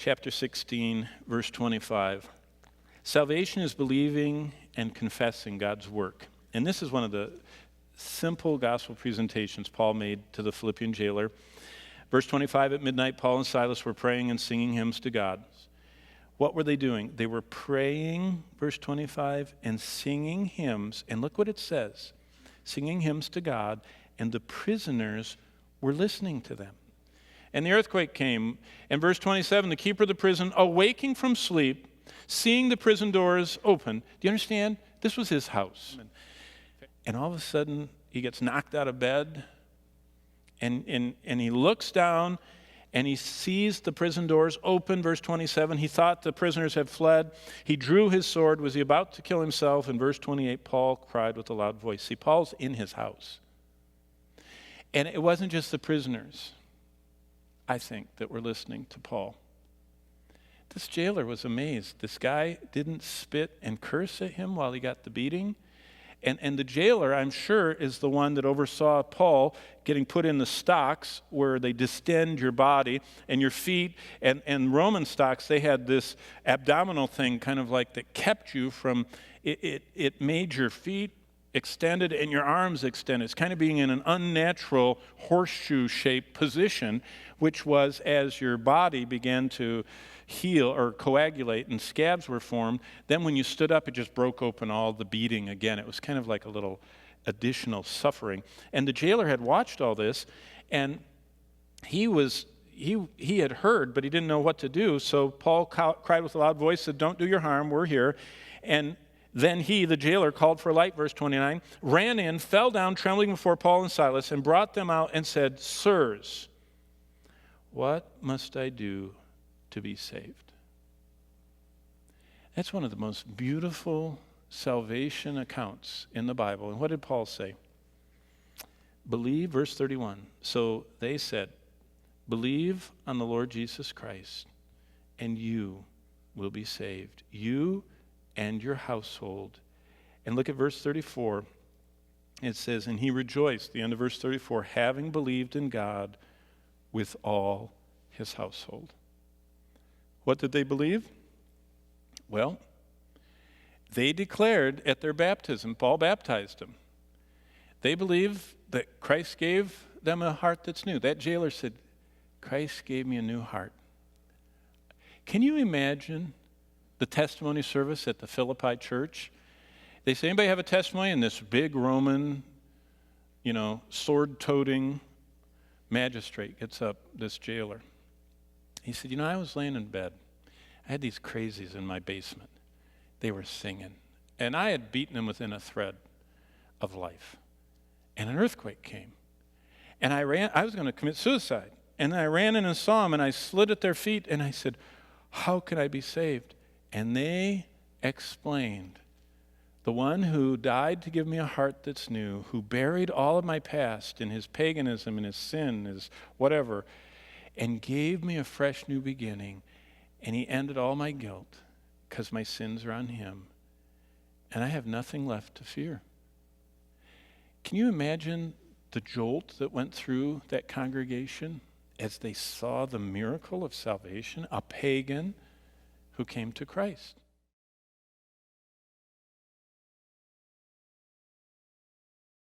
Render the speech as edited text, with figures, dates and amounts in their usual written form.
chapter 16, verse 25. Salvation is believing and confessing God's work. And this is one of the simple gospel presentations Paul made to the Philippian jailer. Verse 25, at midnight, Paul and Silas were praying and singing hymns to God. What were they doing? They were praying, verse 25, and singing hymns. And look what it says. Singing hymns to God, and the prisoners were listening to them. And the earthquake came. And verse 27, the keeper of the prison, awaking from sleep, seeing the prison doors open. Do you understand? This was his house. And all of a sudden, he gets knocked out of bed, and he looks down, and he sees the prison doors open, verse 27. He thought the prisoners had fled. He drew his sword. Was he about to kill himself? In verse 28, Paul cried with a loud voice. See, Paul's in his house. And it wasn't just the prisoners, I think, that were listening to Paul. This jailer was amazed. This guy didn't spit and curse at him while he got the beating. And the jailer, I'm sure, is the one that oversaw Paul getting put in the stocks where they distend your body and your feet. And Roman stocks, they had this abdominal thing kind of like that kept you from, it made your feet extended and your arms extended. It's kind of being in an unnatural horseshoe-shaped position, which was as your body began to heal or coagulate and scabs were formed. Then when you stood up, it just broke open all the beating again. It was kind of like a little additional suffering. And the jailer had watched all this, and he had heard, but he didn't know what to do. So Paul cried with a loud voice, said, "Don't do your harm, we're here." And then he, the jailer, called for a light, verse 29, ran in, fell down trembling before Paul and Silas, and brought them out and said, "Sirs, what must I do to be saved?" That's one of the most beautiful salvation accounts in the Bible. And what did Paul say? Believe, verse 31. So they said, believe on the Lord Jesus Christ, and you will be saved, you and your household. And look at verse 34. It says, and he rejoiced, the end of verse 34, having believed in God with all his household. What did they believe? Well, they declared at their baptism, Paul baptized them. They believed that Christ gave them a heart that's new. That jailer said, Christ gave me a new heart. Can you imagine the testimony service at the Philippi church? They say, anybody have a testimony? And this big Roman, sword-toting magistrate gets up, this jailer. He said, I was laying in bed. I had these crazies in my basement. They were singing. And I had beaten them within a thread of life. And an earthquake came. And I was going to commit suicide. And I ran in and saw them, and I slid at their feet, and I said, how can I be saved? And they explained, the one who died to give me a heart that's new, who buried all of my past in his paganism and his sin, his whatever, and gave me a fresh new beginning, and he ended all my guilt because my sins are on him, and I have nothing left to fear. Can you imagine the jolt that went through that congregation as they saw the miracle of salvation, a pagan who came to Christ?